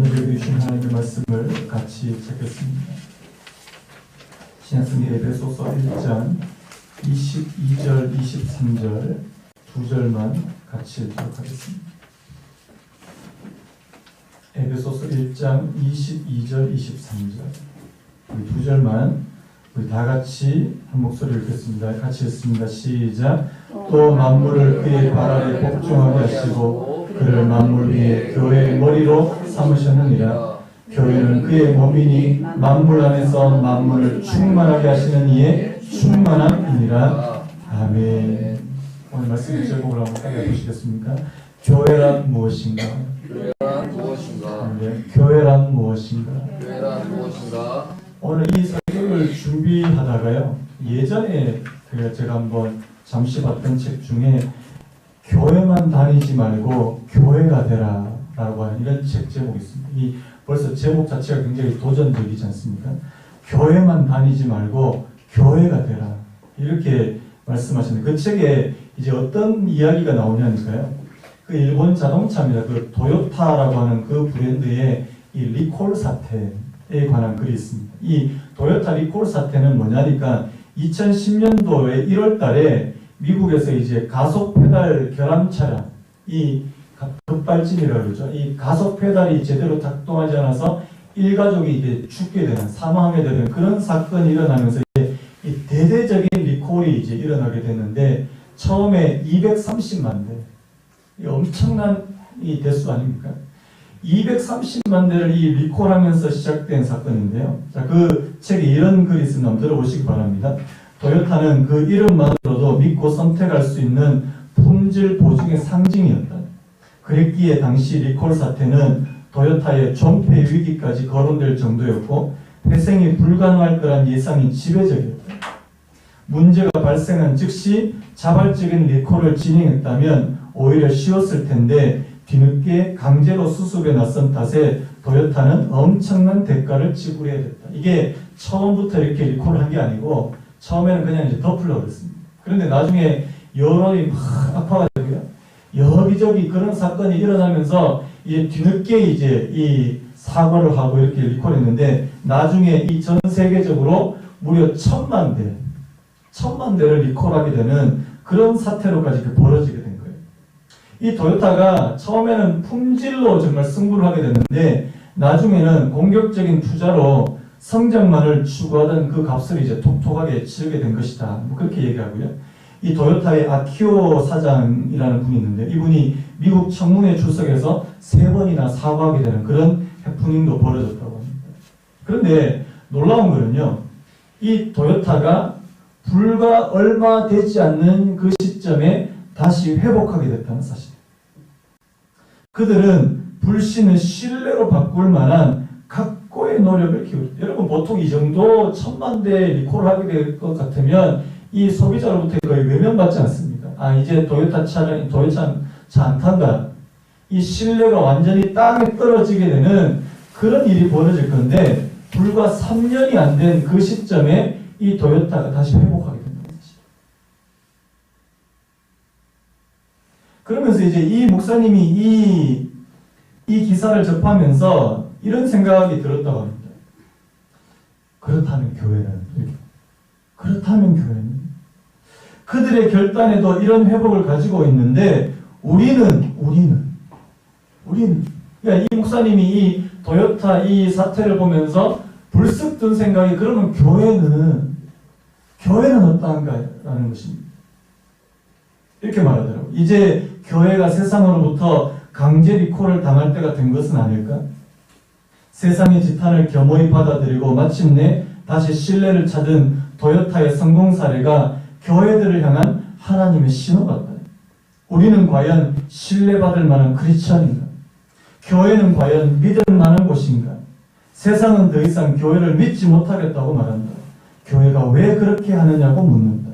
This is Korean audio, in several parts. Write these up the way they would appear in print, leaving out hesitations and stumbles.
오늘 읽으신 하나님의 말씀을 같이 찾겠습니다. 신약성경 에베소서 1장 22절, 23절 두 절만 같이 읽도록 하겠습니다. 에베소서 1장 22절, 23절 이 두 절만 우리 다 같이 한 목소리 읽겠습니다. 같이 읽습니다. 시작. 또 만물을 그의 발 아래 복종하게 하시고 그를 만물 위에 교회의 머리로 삼으셨느니라. 교회는 그의 몸이니 만물 안에서 만물을 충만하게 하시는 이의 충만함이니라. 아멘. 오늘 말씀 제목을 한번 따라 보시겠습니까? 교회란 무엇인가? 교회란 무엇인가? 네, 교회란 무엇인가? 교회란 무엇인가? 오늘 이 설교를 준비하다가요, 예전에 제가 한번 잠시 봤던 책 중에 교회만 다니지 말고 교회가 되라 라고 하는 이런 책 제목이 있습니다. 이 벌써 제목 자체가 굉장히 도전적이지 않습니까? 교회만 다니지 말고 교회가 되라 이렇게 말씀하시는데, 그 책에 이제 어떤 이야기가 나오냐니까요, 그 일본 자동차입니다. 그 도요타라고 하는 그 브랜드의 이 리콜 사태에 관한 글이 있습니다. 이 도요타 리콜 사태는 뭐냐니까 2010년도에 1월 달에 미국에서 이제 가속 페달 결함 차량, 이 급발진이라고 그러죠. 이 가속 페달이 제대로 작동하지 않아서 일가족이 이제 죽게 되는, 사망하게 되는 그런 사건이 일어나면서 이제 이 대대적인 리콜이 이제 일어나게 됐는데, 처음에 230만 대, 이 엄청난 이 대수 아닙니까? 230만 대를 이 리콜하면서 시작된 사건인데요. 자, 그 책에 이런 글이 있으면 한번 들어보시기 바랍니다. 도요타는 그 이름만으로도 믿고 선택할 수 있는 품질 보증의 상징이었다. 그랬기에 당시 리콜 사태는 도요타의 존폐 위기까지 거론될 정도였고 회생이 불가능할 거란 예상이 지배적이었다. 문제가 발생한 즉시 자발적인 리콜을 진행했다면 오히려 쉬웠을 텐데 뒤늦게 강제로 수습에 나선 탓에 도요타는 엄청난 대가를 지불해야 됐다. 이게 처음부터 이렇게 리콜을 한 게 아니고 처음에는 그냥 이제 덮으려고 그랬습니다. 그런데 나중에 여론이 막 악화가되고요, 여기저기 그런 사건이 일어나면서 이제 뒤늦게 이제 이 사과를 하고 이렇게 리콜했는데, 나중에 이 전 세계적으로 무려 1000만 대를 리콜하게 되는 그런 사태로까지 벌어지게 된 거예요. 이 도요타가 처음에는 품질로 정말 승부를 하게 됐는데, 나중에는 공격적인 투자로 성장만을 추구하던 그 값을 이제 톡톡하게 치르게 된 것이다. 뭐 그렇게 얘기하고요. 이 도요타의 아키오 사장이라는 분이 있는데, 이분이 미국 청문회 출석해서 3번이나 사과하게 되는 그런 해프닝도 벌어졌다고 합니다. 그런데 놀라운 거는요, 이 도요타가 불과 얼마 되지 않는 그 시점에 다시 회복하게 됐다는 사실이에요. 그들은 불신을 신뢰로 바꿀 만한 각고의 노력을 기울였다. 여러분, 보통 이 정도 1000만 대 리콜을 하게 될 것 같으면 이 소비자로부터 거의 외면받지 않습니까? 아, 이제 도요타 차 안 탄다. 이 신뢰가 완전히 땅에 떨어지게 되는 그런 일이 벌어질 건데, 불과 3년이 안 된 그 시점에 이 도요타가 다시 회복하게 된다는 것이죠. 그러면서 이제 이 목사님이 이 기사를 접하면서 이런 생각이 들었다고 합니다. 그렇다면 교회는 그들의 결단에도 이런 회복을 가지고 있는데, 우리는 그러니까 이 목사님이 이 도요타 이 사태를 보면서 불쑥 든 생각이, 그러면 교회는 어떠한가라는 것입니다. 이렇게 말하더라고요. 이제 교회가 세상으로부터 강제 리콜을 당할 때가 된 것은 아닐까? 세상의 지탄을 겸허히 받아들이고 마침내 다시 신뢰를 찾은 도요타의 성공 사례가 교회들을 향한 하나님의 신호 같다. 우리는 과연 신뢰받을 만한 크리스천인가? 교회는 과연 믿을 만한 곳인가? 세상은 더 이상 교회를 믿지 못하겠다고 말한다. 교회가 왜 그렇게 하느냐고 묻는다.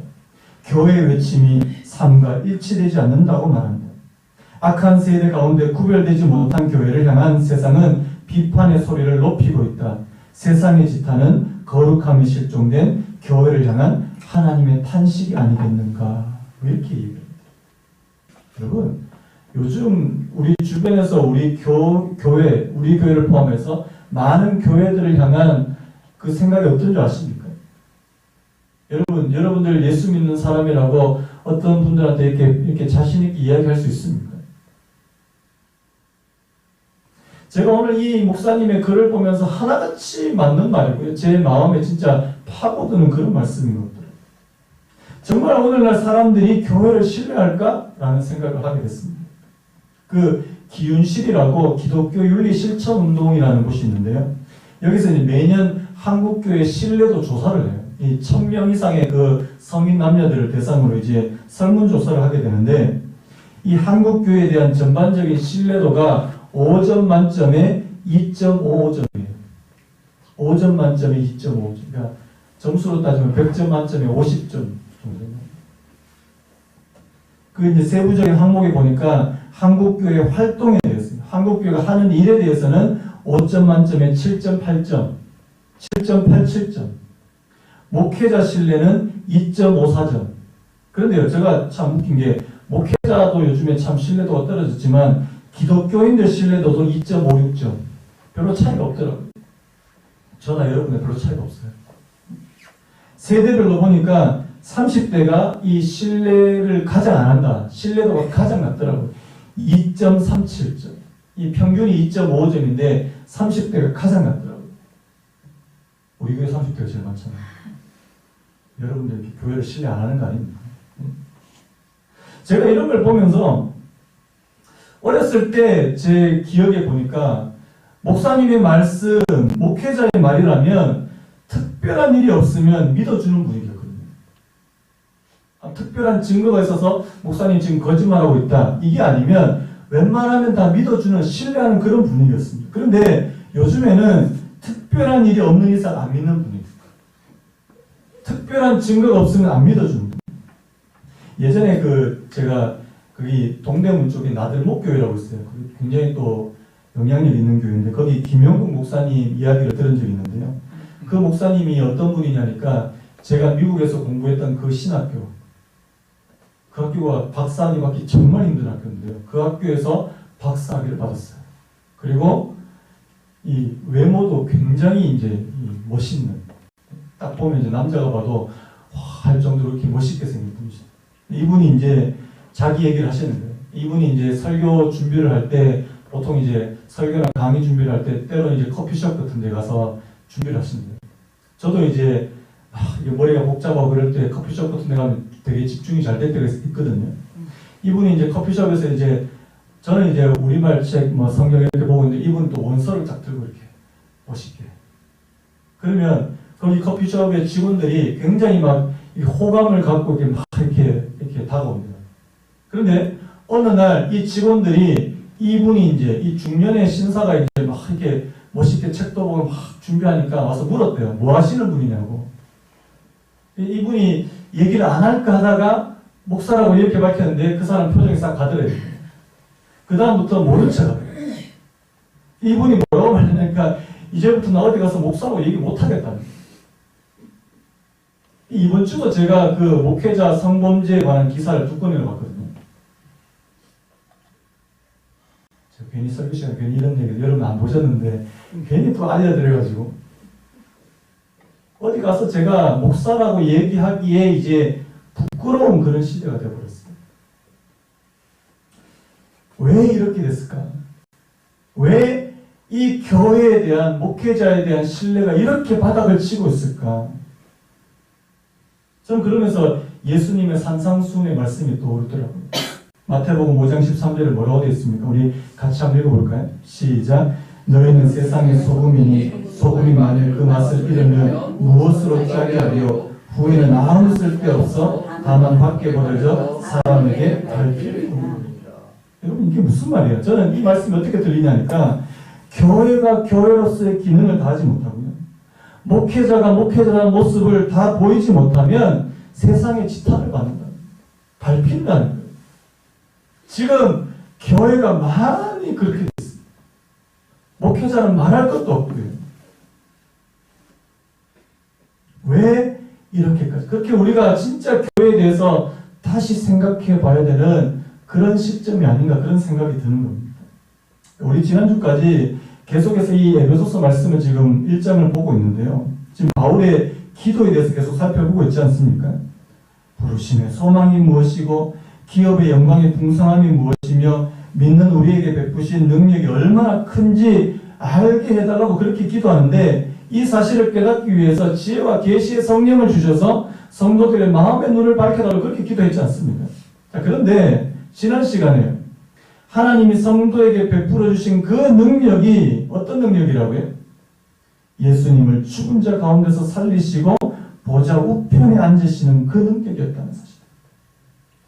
교회의 외침이 삶과 일치되지 않는다고 말한다. 악한 세대 가운데 구별되지 못한 교회를 향한 세상은 비판의 소리를 높이고 있다. 세상의 지탄은 거룩함이 실종된 교회를 향한 하나님의 탄식이 아니겠는가? 이렇게 얘기합니다. 여러분, 요즘 우리 주변에서 우리 교회, 우리 교회를 포함해서 많은 교회들을 향한 그 생각이 어떤 줄 아십니까? 여러분들 예수 믿는 사람이라고 어떤 분들한테 이렇게 자신있게 이야기할 수 있습니까? 제가 오늘 이 목사님의 글을 보면서 하나같이 맞는 말이고요. 제 마음에 진짜 파고드는 그런 말씀인 것 같아요. 정말 오늘날 사람들이 교회를 신뢰할까라는 생각을 하게 됐습니다. 그 기윤실이라고 기독교 윤리 실천 운동이라는 곳이 있는데요. 여기서 이제 매년 한국교회 신뢰도 조사를 해요. 이 1000명 이상의 그 성인 남녀들을 대상으로 이제 설문조사를 하게 되는데, 이 한국교회에 대한 전반적인 신뢰도가 5점 만점에 2.55점이에요. 5점 만점에 2.55점. 그러니까 점수로 따지면 100점 만점에 50점 정도입니다. 그 이제 세부적인 항목에 보니까 한국교회 활동에 대해서, 한국교회가 하는 일에 대해서는 5점 만점에 7.8점, 7.87점. 목회자 신뢰는 2.54점. 그런데요, 제가 참 웃긴 게, 목회자도 요즘에 참 신뢰도가 떨어졌지만 기독교인들 신뢰도도 2.56점. 별로 차이가 없더라고요. 저나 여러분의 별로 차이가 없어요. 세대별로 보니까 30대가 이 신뢰를 가장 안 한다. 신뢰도가 가장 낮더라고요. 2.37점. 이 평균이 2.55점인데 30대가 가장 낮더라고요. 우리 교회 30대가 제일 많잖아요. 여러분들 이렇게 교회를 신뢰 안 하는 거 아닙니까? 제가 이런 걸 보면서 어렸을 때 제 기억에 보니까 목사님의 말씀, 목회자의 말이라면 특별한 일이 없으면 믿어주는 분위기였거든요. 특별한 증거가 있어서 목사님 지금 거짓말하고 있다. 이게 아니면 웬만하면 다 믿어주는, 신뢰하는 그런 분위기였습니다. 그런데 요즘에는 특별한 일이 없는 이상 안 믿는 분위기. 특별한 증거가 없으면 안 믿어주는 분위기. 예전에 제가 거기 동대문 쪽에 나들목교회라고 있어요. 거기 굉장히 또 영향력 있는 교회인데 거기 김영국 목사님 이야기를 들은 적이 있는데요. 그 목사님이 어떤 분이냐니까 제가 미국에서 공부했던 그 신학교, 그 학교가 박사학위 받기 정말 힘든 학교인데요. 그 학교에서 박사학위를 받았어요. 그리고 이 외모도 굉장히 이제 멋있는, 딱 보면 이제 남자가 봐도 와 할 정도로 이렇게 멋있게 생긴 분이죠. 이분이 이제 자기 얘기를 하시는 거예요. 이분이 이제 설교 준비를 할 때 보통 이제 설교나 강의 준비를 할 때 때로는 이제 커피숍 같은 데 가서 준비를 하신대요. 저도 이제 이게 머리가 복잡하고 그럴 때 커피숍 같은 데 가면 되게 집중이 잘 될 때가 있거든요. 이분이 이제 커피숍에서 이제 저는 이제 우리말 책, 성경 이렇게 보고 있는데 이분은 또 원서를 딱 들고 이렇게 멋있게. 그러면 거기 커피숍의 직원들이 굉장히 막 호감을 갖고 이렇게 다가옵니다. 그런데 어느 날 이 직원들이 이분이 이제 이 중년의 신사가 이제 막 이렇게 멋있게 책도 보고 막 준비하니까 와서 물었대요. 뭐 하시는 분이냐고. 이분이 얘기를 안 할까 하다가 목사라고 이렇게 밝혔는데 그 사람 표정이 싹 가더래요. 그 다음부터 모른 척 하더래요. 이분이 뭐라고 말하냐니까 이제부터 나 어디 가서 목사라고 얘기 못 하겠다는. 이번 주도 제가 그 목회자 성범죄에 관한 기사를 2건을 봤거든요. 제가 괜히 설교 시간에 괜히 이런 얘기를 여러분 안 보셨는데 괜히 또 알려드려가지고 어디 가서 제가 목사라고 얘기하기에 이제 부끄러운 그런 시대가 되어버렸어요. 왜 이렇게 됐을까? 왜 이 교회에 대한, 목회자에 대한 신뢰가 이렇게 바닥을 치고 있을까? 저는 그러면서 예수님의 산상수훈의 말씀이 떠오르더라고요. 마태복음 5장 13절에 뭐라고 되어 있습니까? 우리 같이 한번 읽어볼까요? 시작. 너희는 세상의 소금이니 소금이 만일 그 맛을 잃으면 무엇으로 짜게 하리요? 후에는 아무 쓸데없어 다만 밖에 버려져 사람에게 밟힐 뿐입니다. 여러분 이게 무슨 말이에요? 저는 이 말씀이 어떻게 들리냐니까 교회가 교회로서의 기능을 다하지 못하고요. 목회자가 목회자라는 모습을 다 보이지 못하면 세상의 지탄을 받는다. 밟힌다는 거예요. 지금 교회가 많이 그렇게 돼 있습니다. 목회자는 말할 것도 없고요. 왜 이렇게까지? 그렇게 우리가 진짜 교회에 대해서 다시 생각해 봐야 되는 그런 시점이 아닌가 그런 생각이 드는 겁니다. 우리 지난주까지 계속해서 이 에베소서 말씀을 지금 1장을 보고 있는데요. 지금 바울의 기도에 대해서 계속 살펴보고 있지 않습니까? 부르심의 소망이 무엇이고 기업의 영광의 풍성함이 무엇이며 믿는 우리에게 베푸신 능력이 얼마나 큰지 알게 해달라고 그렇게 기도하는데 이 사실을 깨닫기 위해서 지혜와 계시의 성령을 주셔서 성도들의 마음의 눈을 밝혀달라고 그렇게 기도했지 않습니까? 자, 그런데 지난 시간에 하나님이 성도에게 베풀어 주신 그 능력이 어떤 능력이라고요? 예수님을 죽은 자 가운데서 살리시고 보좌 우편에 앉으시는 그 능력이었다는 사실.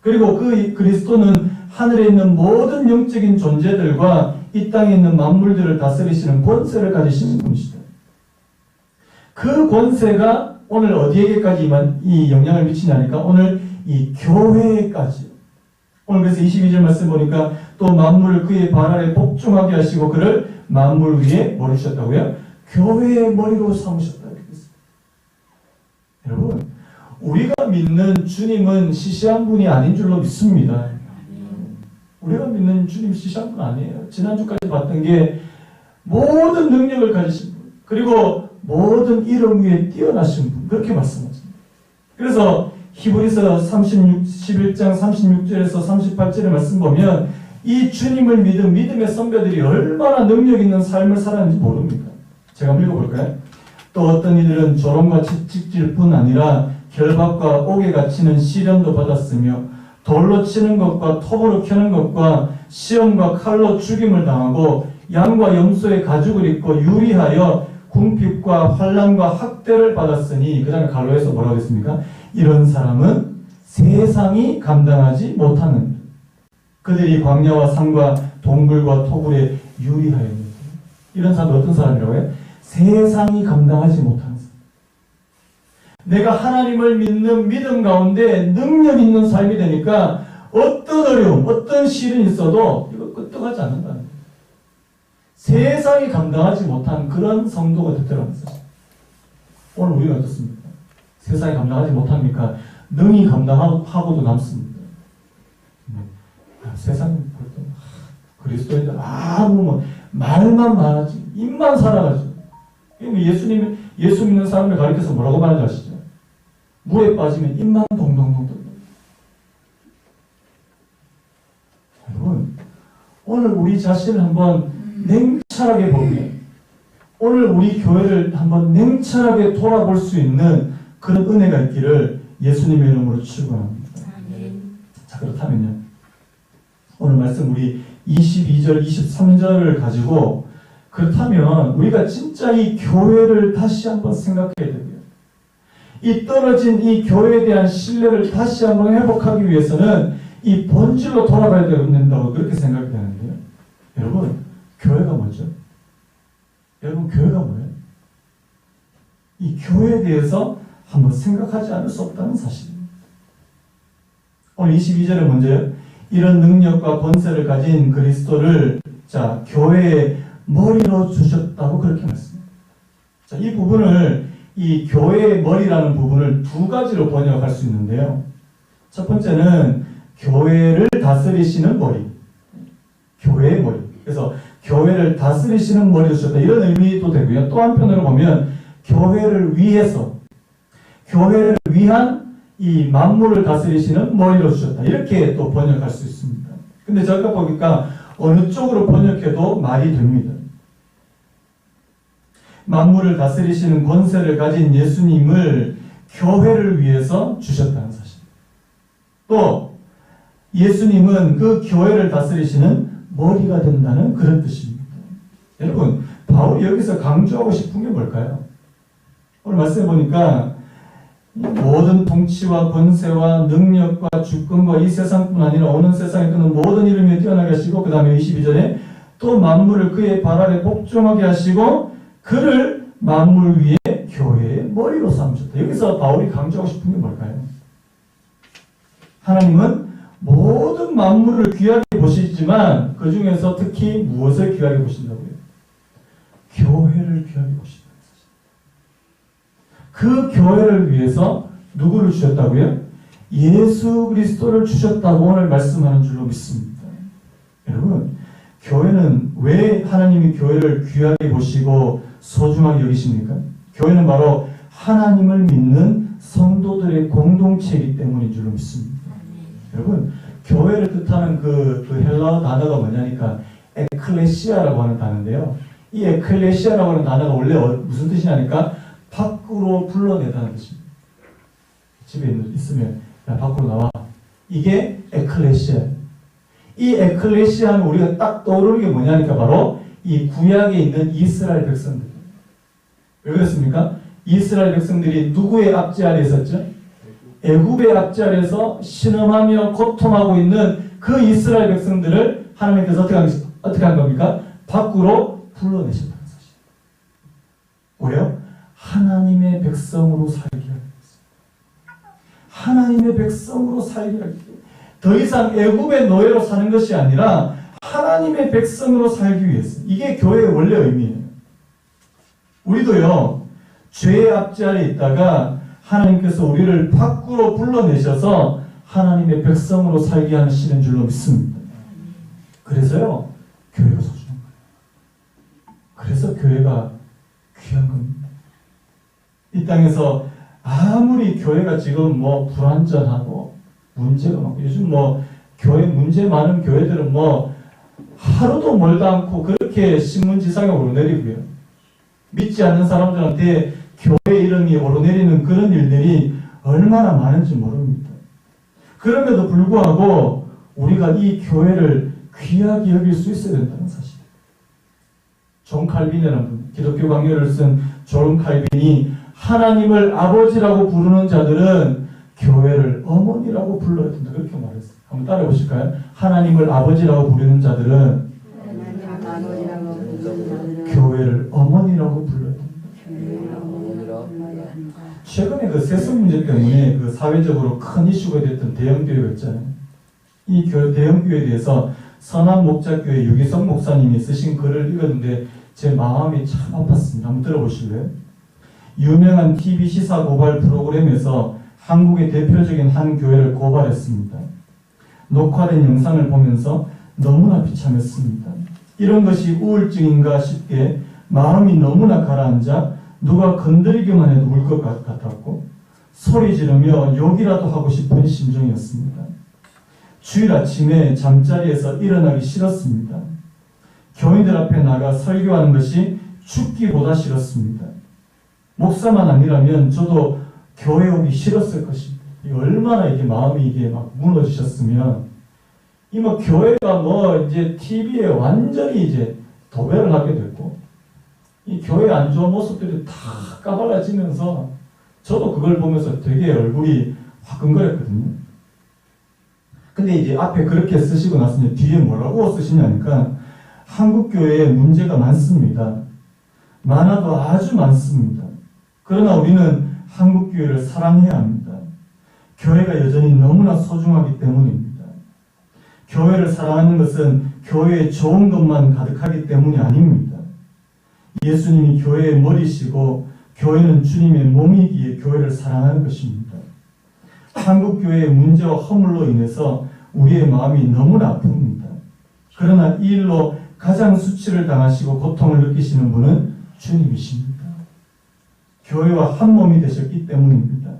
그리고 그 그리스도는 하늘에 있는 모든 영적인 존재들과 이 땅에 있는 만물들을 다스리시는 권세를 가지시는 분이시다. 그 권세가 오늘 어디에게까지만 이 영향을 미치냐니까 오늘 이 교회에까지. 오늘 그래서 22절 말씀 보니까 또 만물을 그의 발 아래 복종하게 하시고 그를 만물 위에 머리 주셨다고요? 교회의 머리로 삼으셨다. 여러분, 우리가 믿는 주님은 시시한 분이 아닌 줄로 믿습니다. 우리가 믿는 주님 시시한 분 아니에요. 지난주까지 봤던 게 모든 능력을 가지신 분, 그리고 모든 이름 위에 뛰어나신 분, 그렇게 말씀하십니다. 그래서 히브리서 11장 36절에서 38절의 말씀 보면 이 주님을 믿은 믿음의 선배들이 얼마나 능력 있는 삶을 살았는지 모릅니다. 제가 한번 읽어볼까요? 또 어떤 이들은 조롱과 채찍질 뿐 아니라 결박과 옥에 갇히는 시련도 받았으며 돌로 치는 것과 톱으로 켜는 것과 시험과 칼로 죽임을 당하고 양과 염소의 가죽을 입고 유리하여 궁핍과 환난과 학대를 받았으니 그 다음에 갈로에서 뭐라고 했습니까? 이런 사람은 세상이 감당하지 못하는 그들이 광야와 산과 동굴과 토굴에 유리하였느니라. 이런 사람은 어떤 사람이라고 해요? 세상이 감당하지 못하는 사람. 내가 하나님을 믿는 믿음 가운데 능력 있는 삶이 되니까 어떤 어려움, 어떤 시련이 있어도 이거 끄떡하지 않는다는 거예요. 세상이 감당하지 못한 그런 성도가 됐더라는 사실. 오늘 우리가 어떻습니까? 세상이 감당하지 못합니까? 능히 감당하고도 남습니다. 세상이 볼 때 그리스도인들 아무 말만 많아지, 입만 살아가지고. 예수 믿는 사람을 가리켜서 뭐라고 말하는지 아시죠? 물에 빠지면 입만 동동동동. 여러분, 오늘 우리 자신을 한번 냉철하게 보면, 오늘 우리 교회를 한번 냉철하게 돌아볼 수 있는 그런 은혜가 있기를 예수님의 이름으로 축원합니다. 자, 그렇다면요. 오늘 말씀 우리 22절, 23절을 가지고 그렇다면 우리가 진짜 이 교회를 다시 한번 생각해야 되고요. 이 떨어진 이 교회에 대한 신뢰를 다시 한번 회복하기 위해서는 이 본질로 돌아가야 된다고 그렇게 생각이 되는데요. 여러분, 교회가 뭐죠? 여러분, 교회가 뭐예요? 이 교회에 대해서 한번 생각하지 않을 수 없다는 사실입니다. 오늘 22절에 먼저요. 이런 능력과 권세를 가진 그리스도를 자 교회의 머리로 주셨다고 그렇게 말씀합니다. 자, 이 부분을 이 교회의 머리라는 부분을 두 가지로 번역할 수 있는데요. 첫 번째는 교회를 다스리시는 머리. 교회의 머리. 그래서 교회를 다스리시는 머리로 주셨다. 이런 의미도 되고요. 또 한편으로 보면 교회를 위해서, 교회를 위한 이 만물을 다스리시는 머리로 주셨다. 이렇게 또 번역할 수 있습니다. 근데 제가 보니까 어느 쪽으로 번역해도 말이 됩니다. 만물을 다스리시는 권세를 가진 예수님을 교회를 위해서 주셨다는 사실. 또 예수님은 그 교회를 다스리시는 머리가 된다는 그런 뜻입니다. 여러분, 바울이 여기서 강조하고 싶은 게 뭘까요? 오늘 말씀해 보니까 모든 통치와 권세와 능력과 주권과 이 세상뿐 아니라 오는 세상에 뜨는 모든 이름에 뛰어나게 하시고 그 다음에 22절에 또 만물을 그의 발 아래 복종하게 하시고 그를 만물 위에 교회의 머리로 삼으셨다. 여기서 바울이 강조하고 싶은 게 뭘까요? 하나님은 모든 만물을 귀하게 보시지만 그 중에서 특히 무엇을 귀하게 보신다고요? 교회를 귀하게 보신다. 그 교회를 위해서 누구를 주셨다고요? 예수 그리스도를 주셨다고 오늘 말씀하는 줄로 믿습니다. 여러분, 교회는 왜 하나님이 교회를 귀하게 보시고 소중하게 여기십니까? 교회는 바로 하나님을 믿는 성도들의 공동체이기 때문인 줄로 믿습니다. 여러분, 교회를 뜻하는 그 헬라어 단어가 뭐냐니까 에클레시아라고 하는 단어인데요. 이 에클레시아라고 하는 단어가 원래 무슨 뜻이냐니까 밖으로 불러내다는 뜻입니다. 집에 있으면 야 밖으로 나와. 이게 에클레시아예요. 이 에클레시아는 우리가 딱 떠오르는 게 뭐냐니까 바로 이 구약에 있는 이스라엘 백성들. 왜 그렇습니까? 이스라엘 백성들이 누구의 압제 아래 있었죠? 애굽의 압제 아래에서 신음하며 고통하고 있는 그 이스라엘 백성들을 하나님께서 어떻게 한 겁니까? 밖으로 불러내셨다는 사실. 왜요? 하나님의 백성으로 살기 위해서. 하나님의 백성으로 살기 위해서. 더 이상 애굽의 노예로 사는 것이 아니라 하나님의 백성으로 살기 위해서. 이게 교회의 원래 의미예요. 우리도요, 죄의 압제 아래 있다가 하나님께서 우리를 밖으로 불러내셔서 하나님의 백성으로 살게 하시는 줄로 믿습니다. 그래서요, 교회가 소중한 거예요. 그래서 교회가 귀한 겁니다. 이 땅에서 아무리 교회가 지금 뭐 불완전하고 문제가 많고, 요즘 뭐 교회 문제 많은 교회들은 뭐 하루도 멀다 않고 그렇게 신문지상에 오르내리고요. 믿지 않는 사람들한테 교회 이름이 오르내리는 그런 일들이 얼마나 많은지 모릅니다. 그럼에도 불구하고 우리가 이 교회를 귀하게 여길 수 있어야 된다는 사실. 존 칼빈이라는 분, 기독교 강요를 쓴 존 칼빈이 하나님을 아버지라고 부르는 자들은 교회를 어머니라고 불러야 된다. 그렇게 말했어요. 한번 따라해 보실까요? 하나님을 아버지라고 부르는 자들은 교회를 어머니라고 불러야 된다. 최근에 그 세습 문제 때문에 그 사회적으로 큰 이슈가 됐던 대형교회가 있잖아요. 이 대형교회에 대해서 선한목자교회 유기성 목사님이 쓰신 글을 읽었는데 제 마음이 참 아팠습니다. 한번 들어보실래요? 유명한 TV 시사 고발 프로그램에서 한국의 대표적인 한 교회를 고발했습니다. 녹화된 영상을 보면서 너무나 비참했습니다. 이런 것이 우울증인가 싶게 마음이 너무나 가라앉아 누가 건드리기만 해도 울 것 같았고 소리 지르며 욕이라도 하고 싶은 심정이었습니다. 주일 아침에 잠자리에서 일어나기 싫었습니다. 교인들 앞에 나가 설교하는 것이 죽기보다 싫었습니다. 목사만 아니라면 저도 교회 오기 싫었을 것입니다. 얼마나 이게 마음이 이게 막 무너지셨으면 이 뭐 교회가 뭐 이제 TV에 완전히 이제 도배를 하게 됐고 이 교회 안 좋은 모습들이 다 까발라지면서 저도 그걸 보면서 되게 얼굴이 화끈거렸거든요. 근데 이제 앞에 그렇게 쓰시고 나서 이제 뒤에 뭐라고 쓰시냐니까 한국 교회에 문제가 많습니다. 많아도 아주 많습니다. 그러나 우리는 한국 교회를 사랑해야 합니다. 교회가 여전히 너무나 소중하기 때문입니다. 교회를 사랑하는 것은 교회에 좋은 것만 가득하기 때문이 아닙니다. 예수님이 교회의 머리시고 교회는 주님의 몸이기에 교회를 사랑하는 것입니다. 한국 교회의 문제와 허물로 인해서 우리의 마음이 너무나 아픕니다. 그러나 이 일로 가장 수치를 당하시고 고통을 느끼시는 분은 주님이십니다. 교회와 한 몸이 되셨기 때문입니다.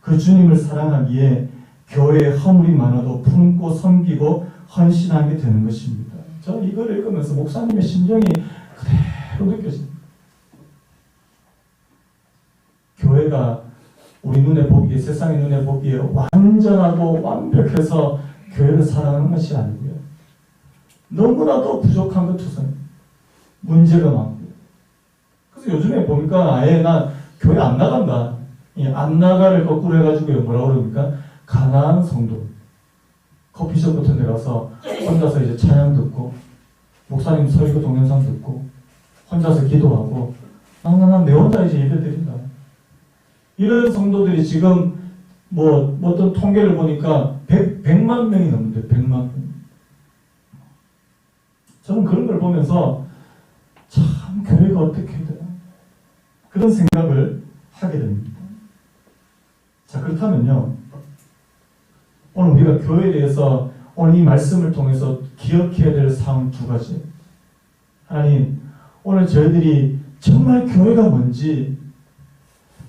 그 주님을 사랑하기에 교회에 허물이 많아도 품고 섬기고 헌신하게 되는 것입니다. 저는 이걸 읽으면서 목사님의 심정이 그대로 느껴집니다. 교회가 우리 눈에 보기에, 세상의 눈에 보기에 완전하고 완벽해서 교회를 사랑하는 것이 아니고요. 너무나도 부족한 것 투성입니다. 문제가 많고요. 그래서 요즘에 보니까 아예 나 교회 안 나간다. 이 안 나가를 거꾸로 해가지고 뭐라고 그럽니까? 가난한 성도. 커피숍 같은 데 가서 혼자서 이제 찬양 듣고, 목사님 설교 동영상 듣고, 혼자서 기도하고, 난 내 혼자 이제 예배 드린다. 이런 성도들이 지금 뭐 어떤 통계를 보니까 100만 명이 넘는데 100만 명. 저는 그런 걸 보면서 참 교회가 어떻게 해야 되나 그런 생각을 하게 됩니다. 자, 그렇다면요, 오늘 우리가 교회에 대해서 오늘 이 말씀을 통해서 기억해야 될 사항 두 가지. 하나님, 오늘 저희들이 정말 교회가 뭔지,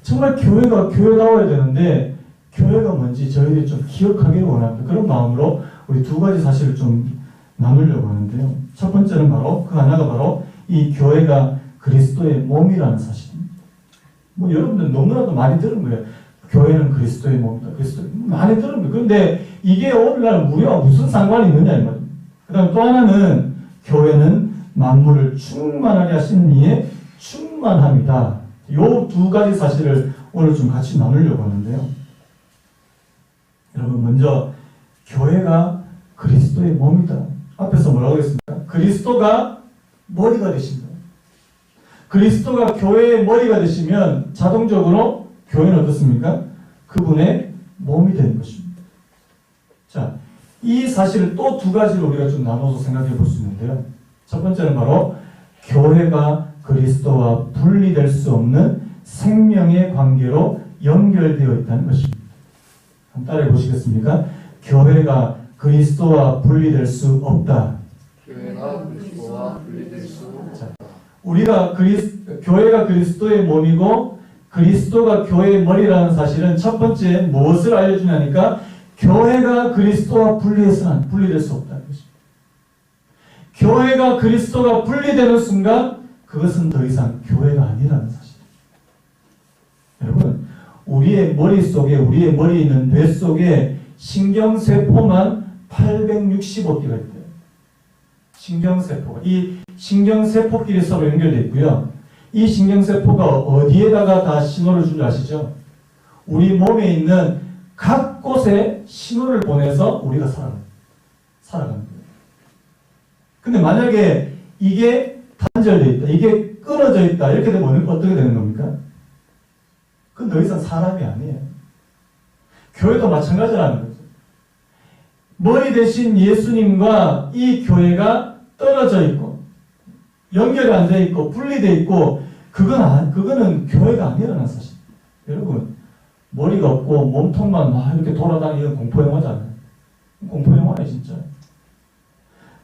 정말 교회가 교회다워야 되는데 교회가 뭔지 저희들이 좀 기억하기를 원합니다. 그런 마음으로 우리 두 가지 사실을 좀 나누려고 하는데요. 첫 번째는 바로 그 하나가 바로 이 교회가 그리스도의 몸이라는 사실입니다. 뭐 여러분들 너무나도 많이 들은 거예요. 교회는 그리스도의 몸이다. 그리스도의 많이 들은 거예요. 그런데 이게 오늘날 우리와 무슨 상관이 있느냐 이 말입니다. 그 다음 또 하나는 교회는 만물을 충만하게 하시는 이의 충만함이다. 이 두 가지 사실을 오늘 좀 같이 나누려고 하는데요. 여러분 먼저 교회가 그리스도의 몸이다. 앞에서 뭐라고 했습니까? 그리스도가 머리가 되신다. 그리스도가 교회의 머리가 되시면 자동적으로 교회는 어떻습니까? 그분의 몸이 되는 것입니다. 자, 이 사실을 또 두 가지로 우리가 좀 나눠서 생각해 볼 수 있는데요. 첫 번째는 바로 교회가 그리스도와 분리될 수 없는 생명의 관계로 연결되어 있다는 것입니다. 한번 따라해 보시겠습니까? 교회가 그리스도와 분리될 수 없다. 교회가 그리스도와 분리될 수 없다. 우리가 교회가 그리스도의 몸이고 그리스도가 교회의 머리라는 사실은 첫 번째 무엇을 알려주냐니까 교회가 그리스도와 분리될 수 없다는 것입니다. 교회가 그리스도가 분리되는 순간 그것은 더 이상 교회가 아니라는 사실입니다. 여러분, 우리의 머릿속에, 우리의 머리에 있는 뇌 속에 신경세포만 865개가 있대요. 신경세포가. 이 신경세포끼리 서로 연결되어 있고요. 이 신경세포가 어디에다가 다 신호를 줄 줄 아시죠? 우리 몸에 있는 각 곳에 신호를 보내서 우리가 살아가는 거예요. 근데 만약에 이게 단절되어 있다, 이게 끊어져 있다, 이렇게 되면 어떻게 되는 겁니까? 그건 더 이상 사람이 아니에요. 교회도 마찬가지라는 거죠. 머리 대신 예수님과 이 교회가 떨어져 있고, 연결이 안 돼 있고, 분리되어 있고, 그거는 교회가 아니라는 사실. 여러분, 머리가 없고 몸통만 막 이렇게 돌아다니는 공포영화잖아요. 공포영화예요, 진짜.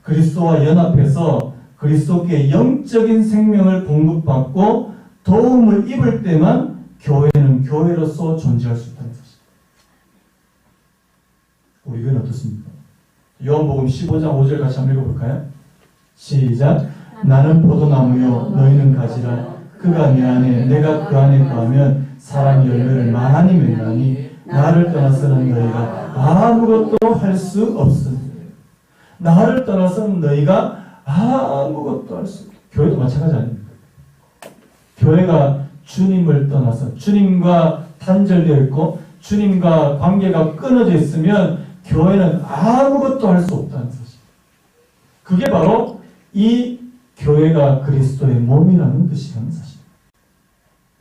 그리스도와 연합해서 그리스도께 영적인 생명을 공급받고 도움을 입을 때만 교회는 교회로서 존재할 수 있다는 사실. 우리 교회는 어떻습니까? 요한복음 15장 5절 같이 한번 읽어볼까요? 시작. 나는 포도나무요 너희는 가지라. 그가 내 안에 내가 그 안에 거하면 사람이 열매를 많이 맺나니 나를 떠나서는 너희가 아무것도 할 수 없으니. 나를 떠나서는 너희가 아무것도 할 수 없다. 교회도 마찬가지 아닙니까? 교회가 주님을 떠나서 주님과 단절되어 있고 주님과 관계가 끊어져 있으면 교회는 아무것도 할 수 없다는 사실. 그게 바로 이 교회가 그리스도의 몸이라는 뜻이라는 사실.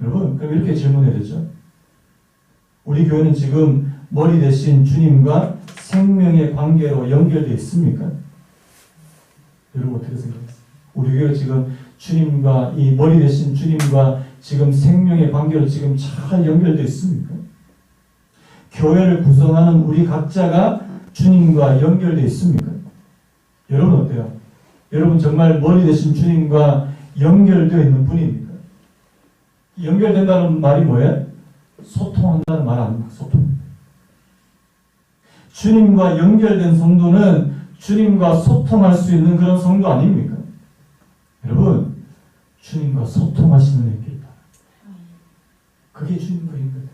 여러분, 그럼 이렇게 질문해야 되죠. 우리 교회는 지금 머리 대신 주님과 생명의 관계로 연결되어 있습니까? 여러분 어떻게 생각하세요? 우리 교회 지금 주님과 이 머리 대신 주님과 지금 생명의 관계로 지금 잘 연결되어 있습니까? 교회를 구성하는 우리 각자가 주님과 연결되어 있습니까? 여러분 어때요? 여러분 정말 머리 대신 주님과 연결되어 있는 분입니까? 연결된다는 말이 뭐예요? 소통한다는 말 아닙니까? 소통. 주님과 연결된 성도는 주님과 소통할 수 있는 그런 성도 아닙니까? 여러분, 주님과 소통하시는 애길 바랍니다. 그게 주님과 연결돼요.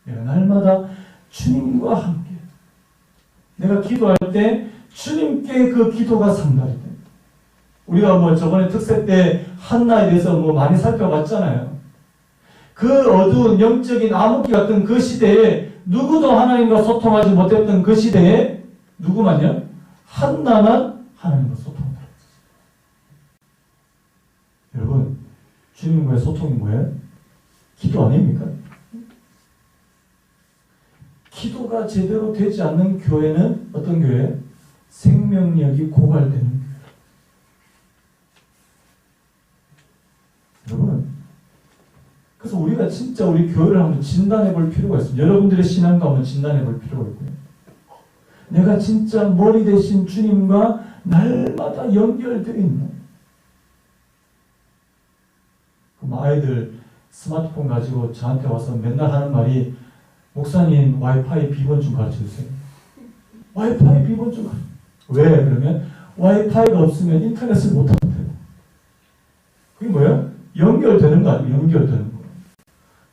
내가 날마다 주님과 함께. 내가 기도할 때 주님께 그 기도가 상달이 돼요. 우리가 뭐 저번에 특세 때 한나에 대해서 뭐 많이 살펴봤잖아요. 그 어두운 영적인 암흑기 같은 그 시대에 누구도 하나님과 소통하지 못했던 그 시대에 누구만요? 한나만 하나님과 소통한다. 여러분, 주님과의 소통이 뭐예요? 기도 아닙니까? 기도가 제대로 되지 않는 교회는 어떤 교회예요? 생명력이 고갈되는 교회. 여러분, 그래서 우리가 진짜 우리 교회를 한번 진단해 볼 필요가 있습니다. 여러분들의 신앙도 한번 진단해 볼 필요가 있고요. 내가 진짜 머리 대신 주님과 날마다 연결되어 있나? 그럼 아이들 스마트폰 가지고 저한테 와서 맨날 하는 말이 목사님 와이파이 비번 좀 가르쳐주세요. 와이파이 비번 좀 가르쳐주세요. 왜? 그러면 와이파이가 없으면 인터넷을 못한대요. 그게 뭐예요? 연결되는 거 아니에요? 연결되는 거.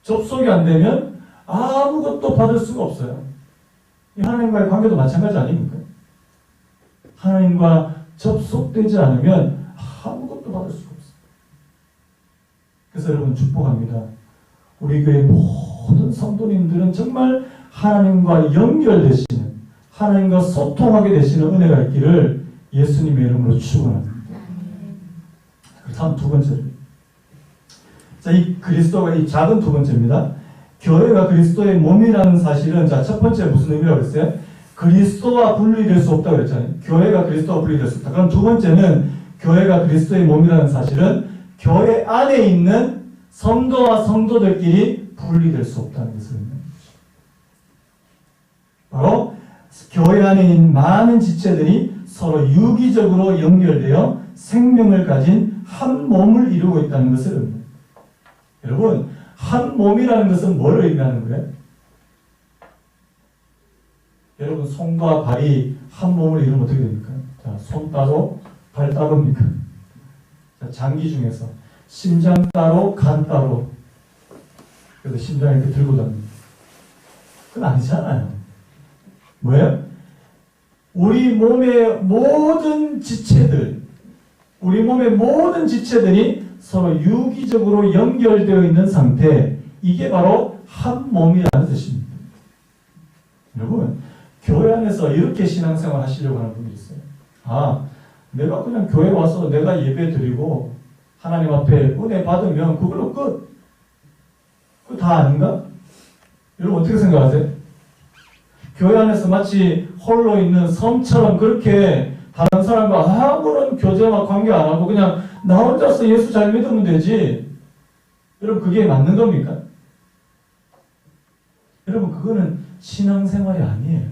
접속이 안 되면 아무것도 받을 수가 없어요. 하나님과의 관계도 마찬가지 아닙니까? 하나님과 접속되지 않으면 아무것도 받을 수가 없어요. 그래서 여러분 축복합니다. 우리 교회 모든 성도님들은 정말 하나님과 연결되시는, 하나님과 소통하게 되시는 은혜가 있기를 예수님의 이름으로 축원합니다. 다음 두 번째로, 자, 이 그리스도가 이 작은 두 번째입니다. 교회가 그리스도의 몸이라는 사실은, 자, 첫 번째 무슨 의미라고 했어요? 그리스도와 분리될 수 없다고 그랬잖아요. 교회가 그리스도와 분리될 수 없다. 그럼 두 번째는 교회가 그리스도의 몸이라는 사실은 교회 안에 있는 성도와 성도들끼리 분리될 수 없다는 것을 의미합니다. 바로 교회 안에 있는 많은 지체들이 서로 유기적으로 연결되어 생명을 가진 한 몸을 이루고 있다는 것을 의미합니다. 여러분, 한 몸이라는 것은 뭘 의미하는 거예요? 여러분, 손과 발이 한 몸을 이루면 어떻게 됩니까? 자, 손 따로, 발 따로입니까? 자, 장기 중에서 심장 따로, 간 따로. 그래서 심장을 이렇게 들고 다닙니다. 그건 아니잖아요. 뭐예요? 우리 몸의 모든 지체들, 우리 몸의 모든 지체들이 서로 유기적으로 연결되어 있는 상태, 이게 바로 한 몸이라는 뜻입니다. 여러분, 교회 안에서 이렇게 신앙생활 하시려고 하는 분들이 있어요. 아, 내가 그냥 교회 와서 내가 예배 드리고 하나님 앞에 은혜 받으면 그걸로 끝. 그거 다 아닌가? 여러분 어떻게 생각하세요? 교회 안에서 마치 홀로 있는 섬처럼 그렇게 다른 사람과 아무런 교제와 관계 안 하고 그냥 나 혼자서 예수 잘 믿으면 되지. 여러분 그게 맞는 겁니까? 여러분 그거는 신앙생활이 아니에요.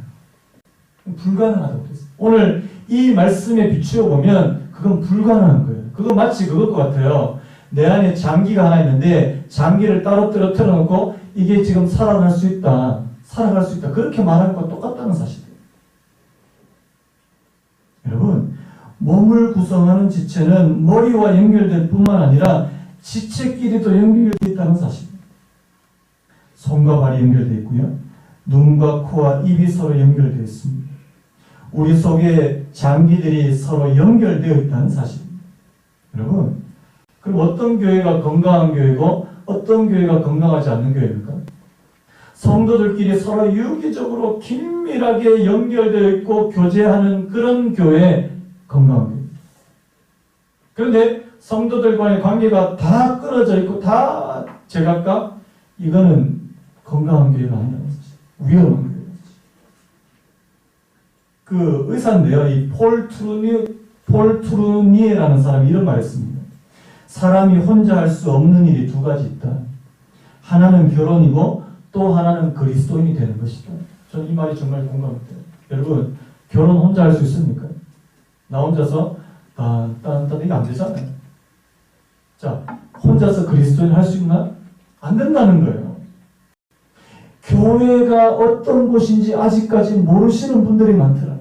불가능하다고 그랬어요. 오늘 이 말씀에 비추어 보면 그건 불가능한 거예요. 그거 마치 그것 같아요. 내 안에 장기가 하나 있는데 장기를 따로 틀어놓고 이게 지금 살아날 수 있다. 살아갈 수 있다. 그렇게 말하는 것과 똑같다는 사실이에요. 여러분, 몸을 구성하는 지체는 머리와 연결될 뿐만 아니라 지체끼리도 연결되어 있다는 사실입니다. 손과 발이 연결되어 있고요. 눈과 코와 입이 서로 연결되어 있습니다. 우리 속에 장기들이 서로 연결되어 있다는 사실입니다. 여러분, 그럼 어떤 교회가 건강한 교회고 어떤 교회가 건강하지 않는 교회입니까? 성도들끼리 서로 유기적으로 긴밀하게 연결되어 있고 교제하는 그런 교회, 건강한 교회. 그런데 성도들과의 관계가 다 끊어져 있고 다 제각각, 이거는 건강한 교회가 아니라는 사실. 위험한 교회라는 사실. 그 의사인데요. 이 폴 트루니에라는 사람이 이런 말을 했습니다. 사람이 혼자 할 수 없는 일이 두 가지 있다. 하나는 결혼이고 또 하나는 그리스도인이 되는 것이다. 저는 이 말이 정말 공감돼요. 여러분, 결혼 혼자 할 수 있습니까? 나 혼자서 딴딴딴 이거 안 되잖아요. 자, 혼자서 그리스도인 할 수 있나? 안 된다는 거예요. 교회가 어떤 곳인지 아직까지 모르시는 분들이 많더라고요.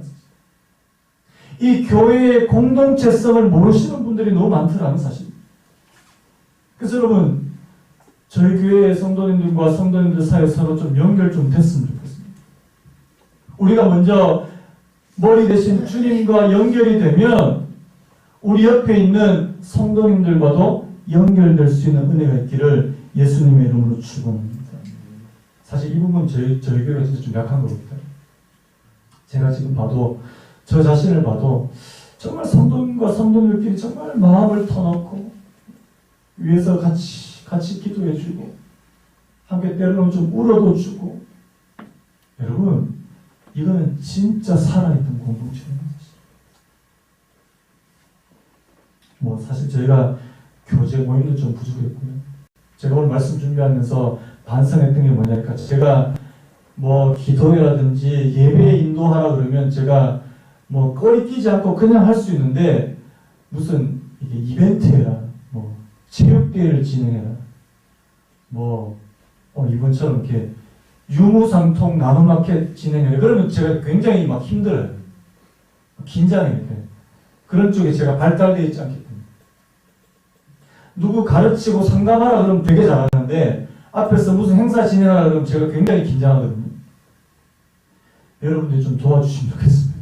이 교회의 공동체성을 모르시는 분들이 너무 많더라는 사실. 그래서 여러분, 저희 교회의 성도님들과 성도님들 사이에 서로 좀 연결 좀 됐으면 좋겠습니다. 우리가 먼저 머리 대신 주님과 연결이 되면 우리 옆에 있는 성도님들과도 연결될 수 있는 은혜가 있기를 예수님의 이름으로 축원합니다. 사실 이 부분 저희 교회가 진짜 좀 약한 겁니다. 제가 지금 봐도 저 자신을 봐도 정말 성도님과 성도님들끼리 정말 마음을 터놓고 위에서 같이 기도해주고 함께 때로는 좀 울어도 주고, 여러분 이거는 진짜 살아있던 공동체입니다. 뭐 사실 저희가 교제 모임도 좀 부족했고요. 제가 오늘 말씀 준비하면서 반성했던 게 뭐냐니까, 제가 뭐 기도회라든지 예배에 인도하라 그러면 제가 뭐 꺼리 끼지 않고 그냥 할 수 있는데 무슨 이게 이벤트해라, 뭐 체육대회를 진행해라, 뭐 이번처럼 이렇게 유무상통 나눔마켓 진행해라 그러면 제가 굉장히 막 힘들어요. 긴장해요. 그런 쪽에 제가 발달되어 있지 않기 때문에. 누구 가르치고 상담하라 그러면 되게 잘하는데 앞에서 무슨 행사 진행하라 그러면 제가 굉장히 긴장하거든요. 여러분들이 좀 도와주시면 좋겠습니다.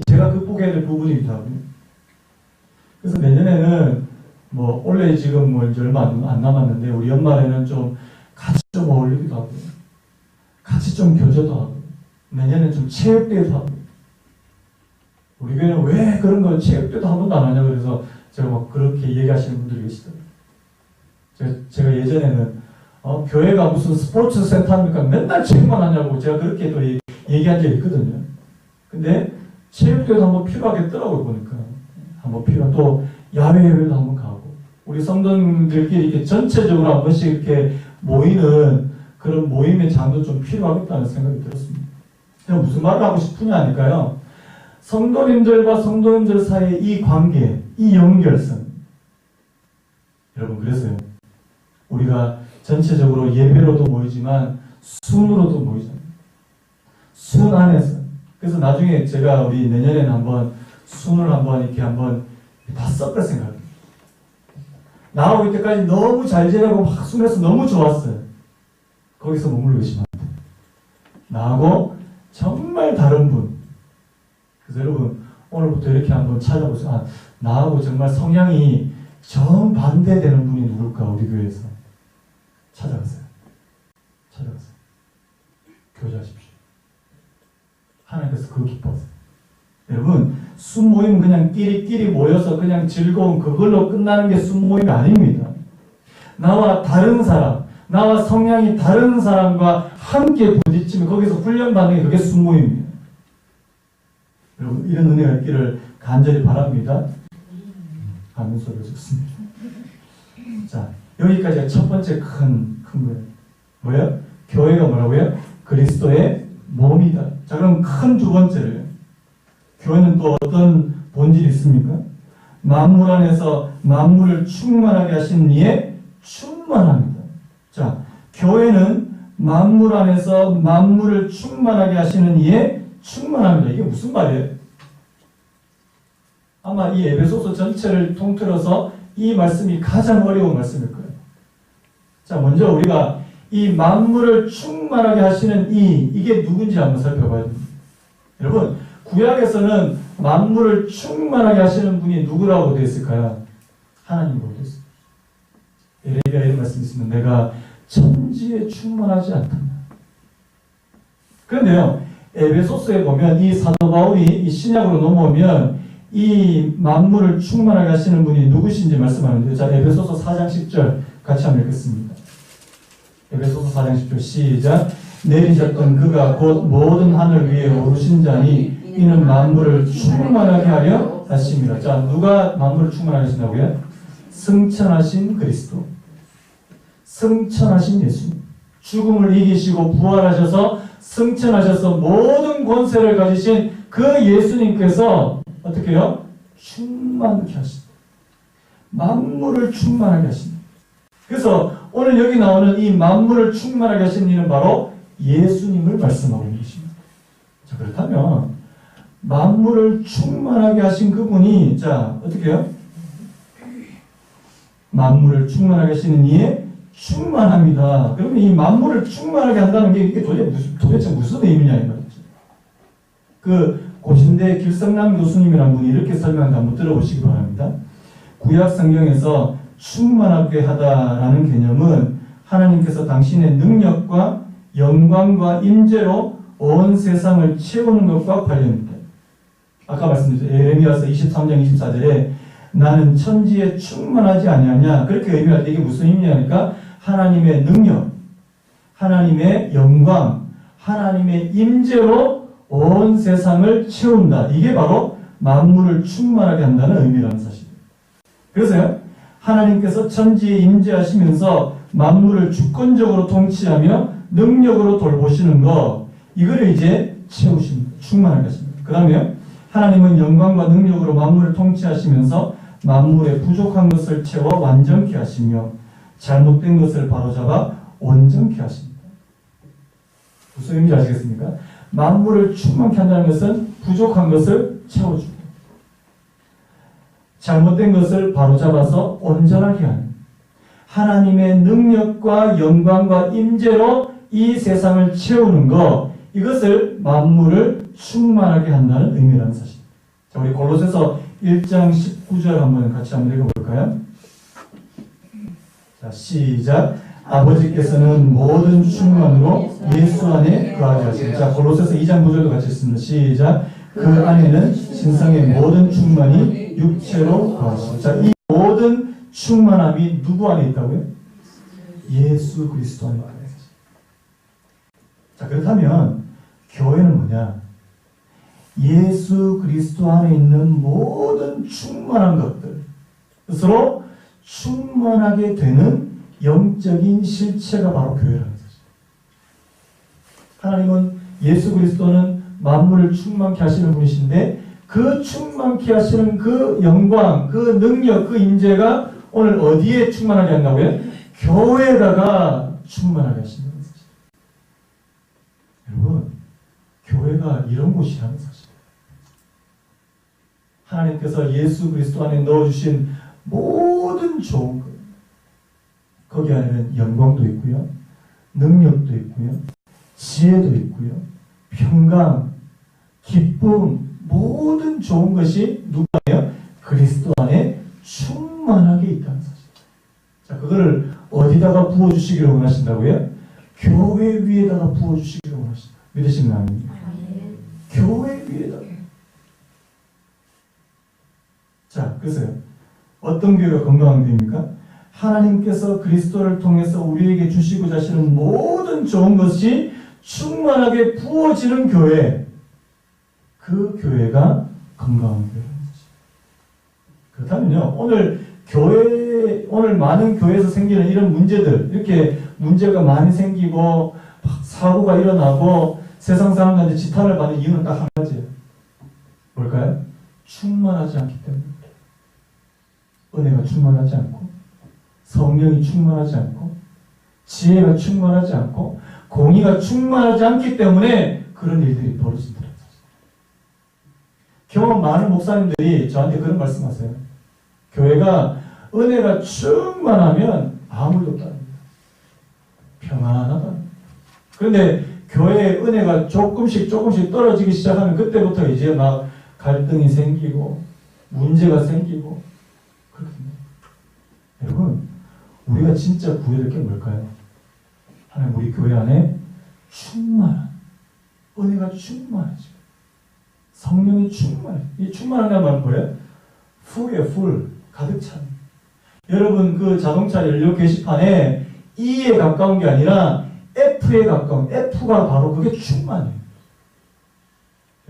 제가 극복해야 될 부분이기도 하고요. 그래서 내년에는 뭐 원래 지금 뭐 이제 얼마 안 남았는데 우리 연말에는 좀 같이 좀 어울리기도 하고요. 같이 좀 교제도 하고 내년에는 좀 체육대회도 하고. 우리 교회는 왜 그런 거 체육대회도 한 번도 안 하냐 그래서 제가 막 그렇게 얘기하시는 분들이 계시더라고요. 제가 예전에는 교회가 무슨 스포츠 센터입니까? 맨날 체육만 하냐고 제가 그렇게 또 얘기한 적이 있거든요. 근데 체육대회도 한번 필요하겠더라고요, 보니까. 한번 필요한, 또 야외회도 한번 가고. 우리 성도님들끼리 이렇게 전체적으로 한 번씩 이렇게 모이는 그런 모임의 장도 좀 필요하겠다는 생각이 들었습니다. 제가 무슨 말을 하고 싶으냐 하니까요. 성도님들과 성도님들 사이의 이 관계, 이 연결성. 여러분, 그래서요. 우리가 전체적으로 예배로도 모이지만 순으로도 모이잖아요. 순 안에서. 그래서 나중에 제가 우리 내년에는 한번 순을 한번 이렇게 한번 다 섞을 생각입니다. 나하고 이때까지 너무 잘 지내고 막 순해서 너무 좋았어요. 거기서 머물러 계시면 안 돼요. 나하고 정말 다른 분. 그래서 여러분 오늘부터 이렇게 한번 찾아보세요. 나하고 정말 성향이 정반대되는 분이 누굴까 우리 교회에서. 찾아가세요. 교제하십시오. 하나님께서 그거 기뻐하세요. 여러분 순모임은 그냥 끼리끼리 모여서 그냥 즐거운 그걸로 끝나는 게 순모임이 아닙니다. 나와 다른 사람, 나와 성향이 다른 사람과 함께 부딪히면 거기서 훈련받는 게 그게 순모임입니다. 여러분 이런 은혜가 있기를 간절히 바랍니다. 아멘 소리가 좋습니다. 자, 여기까지가 첫 번째 큰 거예요. 뭐예요? 교회가 뭐라고요? 그리스도의 몸이다. 자, 그럼 큰 두 번째를 교회는 또 어떤 본질이 있습니까? 만물 안에서 만물을 충만하게 하신 이의 충만합니다. 자, 교회는 만물 안에서 만물을 충만하게 하시는 이의 충만합니다. 이게 무슨 말이에요? 아마 이 에베소서 전체를 통틀어서 이 말씀이 가장 어려운 말씀일 거예요. 자, 먼저 우리가 이 만물을 충만하게 하시는 이게 누군지 한번 살펴봐야 됩니다. 여러분, 구약에서는 만물을 충만하게 하시는 분이 누구라고 되어 있을까요? 하나님으로 되어 있습니다. 에레미야 이런 말씀이 있으면 내가 천지에 충만하지 않다. 그런데요, 에베소서에 보면 이 사도 바울이 이 신약으로 넘어오면 이 만물을 충만하게 하시는 분이 누구신지 말씀하는데요. 자, 에베소서 4장 10절 같이 한번 읽겠습니다. 에베소서 4장 10절 시작. 내리셨던 그가 곧 모든 하늘 위에 오르신 자니 이는 만물을 충만하게 하려 하심이라. 자, 누가 만물을 충만하게 하신다고요? 승천하신 그리스도. 승천하신 예수님. 죽음을 이기시고 부활하셔서 승천하셔서 모든 권세를 가지신 그 예수님께서 어떻게 해요? 충만케 하신다. 만물을 충만하게 하신다. 그래서 오늘 여기 나오는 이 만물을 충만하게 하신 이는 바로 예수님을 말씀하고 있는 것입니다. 자, 그렇다면 만물을 충만하게 하신 그분이 자, 어떻게 해요? 만물을 충만하게 하시는 이의 충만합니다. 그러면 이 만물을 충만하게 한다는 게 이게 도대체 무슨 의미냐 이 말이죠. 그 고신대 길성남 교수님이라는 분이 이렇게 설명하는데 한번 들어보시기 바랍니다. 구약 성경에서 충만하게 하다라는 개념은 하나님께서 당신의 능력과 영광과 임재로 온 세상을 채우는 것과 관련입니다. 아까 말씀드렸죠. 에레미야서 23장 24절에 나는 천지에 충만하지 아니하냐 그렇게 의미할 때 이게 무슨 의미냐니까 하나님의 능력, 하나님의 영광, 하나님의 임재로 온 세상을 채운다. 이게 바로 만물을 충만하게 한다는 의미라는 사실이에요. 그래서요, 하나님께서 천지에 임재하시면서 만물을 주권적으로 통치하며 능력으로 돌보시는 거, 이거를 이제 채우십니다. 충만하게 하십니다. 그 다음에 하나님은 영광과 능력으로 만물을 통치하시면서 만물의 부족한 것을 채워 완전케 하시며 잘못된 것을 바로잡아 온전케 하십니다. 무슨 의미인지 아시겠습니까? 만물을 충만케 한다는 것은 부족한 것을 채워줍니다. 잘못된 것을 바로잡아서 온전하게 하는 하나님의 능력과 영광과 임재로 이 세상을 채우는 것, 이것을 만물을 충만하게 한다는 의미라는 사실입니다. 자, 우리 골로새서 1장 19절 한번 같이 한번 읽어볼까요? 자, 시작. 아버지께서는 모든 충만으로 예수 안에 거하게 하시고. 자, 골로새서 2장 9절도 같이 읽습니다. 시작. 그 안에는 신성의 모든 충만이 육체로 거하시고. 자, 이 모든 충만함이 누구 안에 있다고요? 예수 그리스도 안에 있다고요. 자, 그렇다면 교회는 뭐냐? 예수 그리스도 안에 있는 모든 충만한 것들으로 충만하게 되는 영적인 실체가 바로 교회라는 것이죠. 하나님은 예수 그리스도는 만물을 충만케 하시는 분이신데 그 충만케 하시는 그 영광, 그 능력, 그 임재가 오늘 어디에 충만하게 한다고요? 교회에다가 충만하게 하신다는 사실. 여러분, 교회가 이런 곳이라는 사실. 하나님께서 예수 그리스도 안에 넣어주신 모든 좋은 것, 거기 안에는 영광도 있고요, 능력도 있고요, 지혜도 있고요, 평강, 기쁨, 모든 좋은 것이 누구 안에요? 그리스도 안에 충만하게 있다는 사실. 자, 그거를 어디다가 부어주시기를 원하신다고요? 교회 위에다가 부어주시기를 원하신다. 믿으시는 거 아닙니까? 교회 위에다가. 자, 그래서요. 어떤 교회가 건강한 교회입니까? 하나님께서 그리스도를 통해서 우리에게 주시고자 하시는 모든 좋은 것이 충만하게 부어지는 교회. 그 교회가 건강한 교회라는 것이죠. 그렇다면요, 오늘 많은 교회에서 생기는 이런 문제들, 이렇게 문제가 많이 생기고, 사고가 일어나고, 세상 사람들한테 지탄을 받는 이유는 딱 한 가지예요. 뭘까요? 충만하지 않기 때문입니다. 은혜가 충만하지 않고, 성령이 충만하지 않고, 지혜가 충만하지 않고, 공의가 충만하지 않기 때문에 그런 일들이 벌어진다는 사실. 경험 많은 목사님들이 저한테 그런 말씀하세요. 교회가 은혜가 충만하면 아무 일도 없다는 거예요. 평안하다. 그런데 교회의 은혜가 조금씩 떨어지기 시작하면 그때부터 이제 막 갈등이 생기고 문제가 생기고 그렇거든요. 여러분, 우리가 진짜 구해야 될 게 뭘까요? 하나님, 우리 교회 안에 충만한 은혜가 충만하죠. 성령이 충만해. 이 충만한 말은 뭐예요? 풀이에요, 풀. 가득 찬. 여러분, 그 자동차 연료 게시판에 E에 가까운 게 아니라 F에 가까운, F가 바로 그게 충만해요.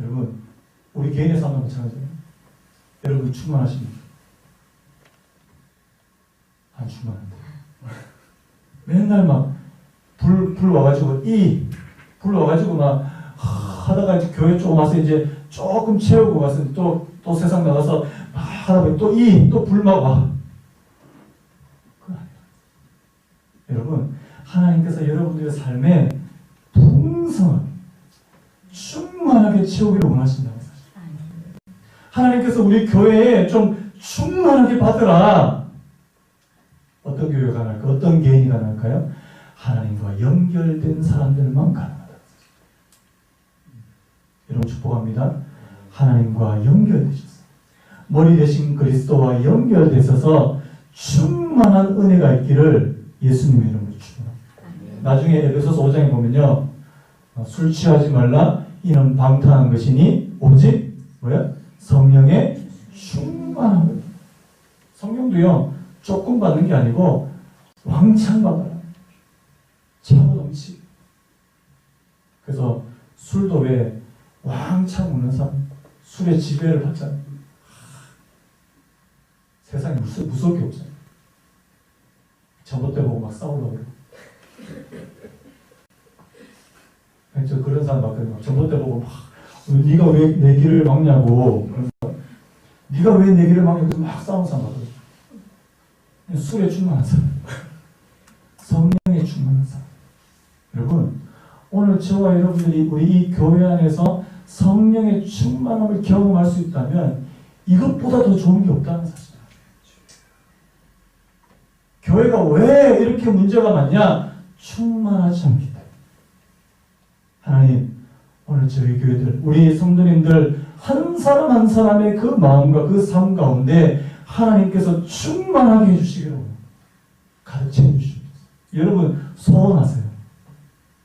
여러분, 우리 개인의 삶도 마찬가지예요. 여러분, 충만하십니까? 안 충만한데. 맨날 막, 불 와가지고, 불 와가지고 막, 하다가 이제 교회 조금 와서 이제 조금 채우고 가서 또 세상 나가서 막 하다 보니 또 불 막 와. 그건 아니에요. 여러분, 하나님께서 여러분들의 삶에 풍성하게, 충만하게 채우기를 원하신다는 사실. 하나님께서 우리 교회에 좀 충만하게 받으라. 어떤 교회가 가능할까요? 어떤 개인이 가능할까요? 하나님과 연결된 사람들만 가능하다. 여러분, 축복합니다. 하나님과 연결되셨어요. 머리 대신 그리스도와 연결되셔서 충만한 은혜가 있기를 예수님의 이름으로 축복합니다. 나중에 에베소서 5장에 보면요, 술 취하지 말라, 이는 방탕한 것이니 오직 뭐야? 성령의 충만한 것. 성령도요, 조금 받는 게 아니고 왕창 받아라. 차고 넘치고. 그래서 술도 왜 왕창 먹는 사람, 술의 지배를 받잖아요. 세상에 무서울 게 없잖아요. 전봇대 보고 막 싸우려고 그러고. 저 그런 사람 봤거든요. 전봇 때 보고 막 네가 왜 내 길을 막냐고, 네가 왜 내 길을 막냐고 막 싸우는 사람 봤거든요. 술에 충만한 사람, 성령에 충만한 사람. 여러분, 오늘 저와 여러분들이 우리 이 교회 안에서 성령의 충만함을 경험할 수 있다면 이것보다 더 좋은 게 없다는 사실이에요. 교회가 왜 이렇게 문제가 많냐? 충만하지 않기 때문에. 하나님, 오늘 저희 교회들, 우리 성도님들 한 사람 한 사람의 그 마음과 그 삶 가운데 하나님께서 충만하게 해주시기를 가르쳐 주십니다. 여러분, 소원하세요.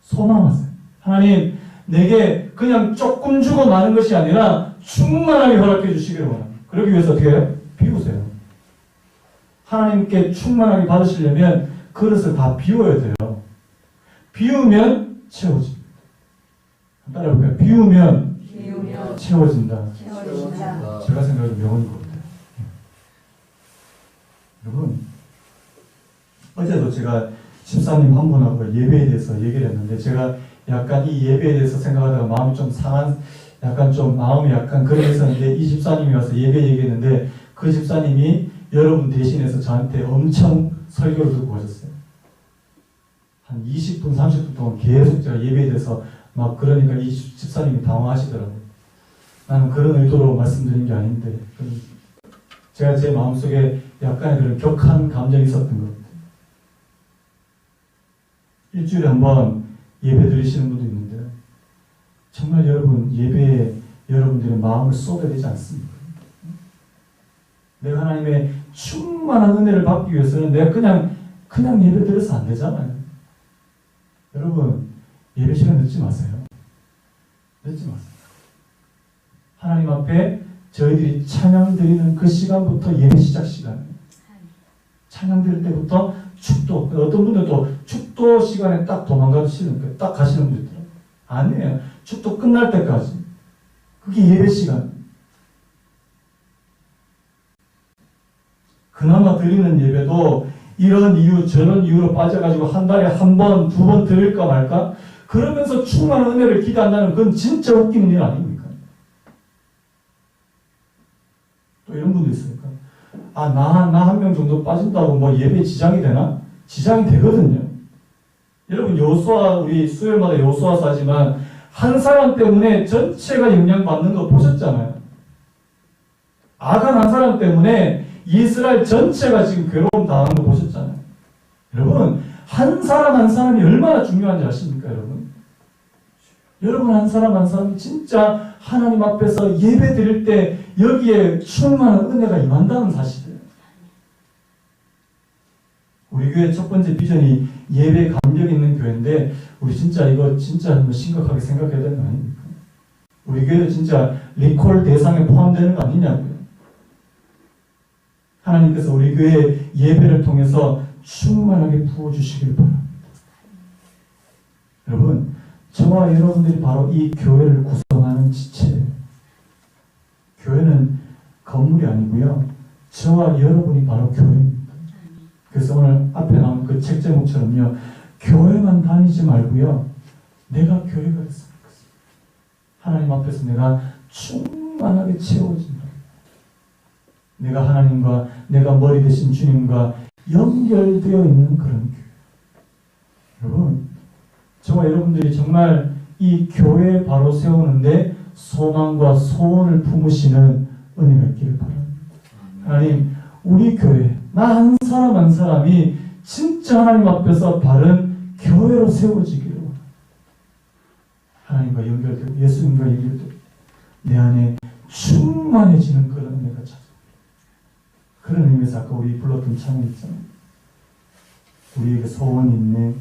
소망하세요. 하나님, 내게 그냥 조금 주고 마는 것이 아니라 충만하게 허락해 주시기를 원합니다. 그러기 위해서 어떻게 해요? 비우세요. 하나님께 충만하게 받으시려면 그릇을 다 비워야 돼요. 비우면 채워집니다. 따라해볼까요? 비우면 채워진다. 제가 생각해도 명언인 것 같아요. 여러분, 어제도 제가 집사님 한 분하고 예배에 대해서 얘기를 했는데, 제가 약간 이 예배에 대해서 생각하다가 마음이 좀 상한, 약간 좀 마음이 약간 그런 게 있었는데, 이 집사님이 와서 예배 얘기했는데, 그 집사님이 여러분 대신해서 저한테 엄청 설교를 듣고 가셨어요. 한 20분, 30분 동안 계속 제가 예배에 대해서 막, 그러니까 이 집사님이 당황하시더라고요. 나는 그런 의도로 말씀드린 게 아닌데, 제가 제 마음속에 약간의 그런 격한 감정이 있었던 것 같아요. 일주일에 한 번 예배 드리시는 분도 있는데, 정말 여러분, 예배에 여러분들의 마음을 쏟아야 되지 않습니까? 내가 하나님의 충만한 은혜를 받기 위해서는 내가 그냥 예배 드려서 안 되잖아요. 여러분, 예배 시간 늦지 마세요. 늦지 마세요. 하나님 앞에 저희들이 찬양 드리는 그 시간부터 예배 시작 시간이에요. 찬양 드릴 때부터 축도, 어떤 분들도 축도 시간에 딱 도망가시는 거예요. 딱 가시는 분들 있더라고요. 아니에요. 축도 끝날 때까지. 그게 예배 시간. 그나마 드리는 예배도 이런 이유, 저런 이유로 빠져가지고 한 달에 한 번, 두 번 드릴까 말까? 그러면서 충만한 은혜를 기대한다는 그건 진짜 웃기는 일 아닙니까? 또 이런 분도 있으니까. 아, 나 한 명 정도 빠진다고 뭐 예배에 지장이 되나? 지장이 되거든요. 여러분, 여호수아, 우리 수요일마다 여호수아서 하지만 한 사람 때문에 전체가 영향받는 거 보셨잖아요. 아간 한 사람 때문에 이스라엘 전체가 지금 괴로움 당하는 거 보셨잖아요. 여러분, 한 사람 한 사람이 얼마나 중요한지 아십니까, 여러분? 여러분, 한 사람 한 사람이 진짜 하나님 앞에서 예배 드릴 때 여기에 충만한 은혜가 임한다는 사실이에요. 우리 교회 첫 번째 비전이 예배 감격 있는 교회인데, 우리 진짜 이거 진짜 한번 심각하게 생각해야 되는 거 아닙니까? 우리 교회도 진짜 리콜 대상에 포함되는 거 아니냐고요. 하나님께서 우리 교회 예배를 통해서 충만하게 부어주시길 바랍니다. 여러분, 저와 여러분들이 바로 이 교회를 구성하는 지체예요. 교회는 건물이 아니고요. 저와 여러분이 바로 교회입니다. 그래서 오늘 앞에 나온 그 책 제목처럼요. 교회만 다니지 말고요. 내가 교회가 됐으면 좋겠어요. 하나님 앞에서 내가 충만하게 채워진다. 내가 하나님과 내가 머리 대신 주님과 연결되어 있는 그런 교회. 여러분, 저와 여러분들이 정말 이 교회 바로 세우는데 소망과 소원을 품으시는 은혜가 있기를 바랍니다. 하나님, 우리 교회, 나 한 사람 한 사람이 진짜 하나님 앞에서 바른 교회로 세워지기를 원합니다. 하나님과 연결되고 예수님과 연결되고 내 안에 충만해지는 그런 은혜가 찾아옵니다. 그런 의미에서 아까 우리 불렀던 찬양 있잖아요. 우리에게 소원이 있네.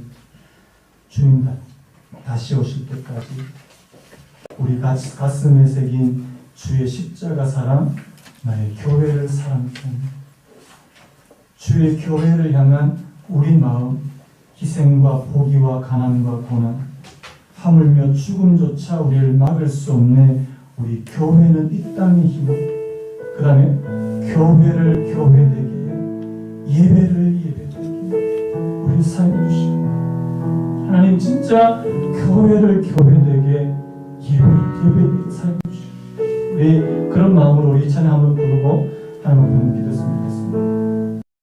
주님 다시 오실 때까지 우리 가슴에 새긴 주의 십자가 사랑, 나의 교회를 사랑케 합니다. 주의 교회를 향한 우리 마음, 희생과 포기와 가난과 고난, 하물며 죽음조차 우리를 막을 수 없네. 우리 교회는 이 땅의 힘. 그 다음에 교회를 교회되기에, 예배를 예배되기에 우리 사용해 주시고, 하나님 진짜 교회 교회를 교회되게 예배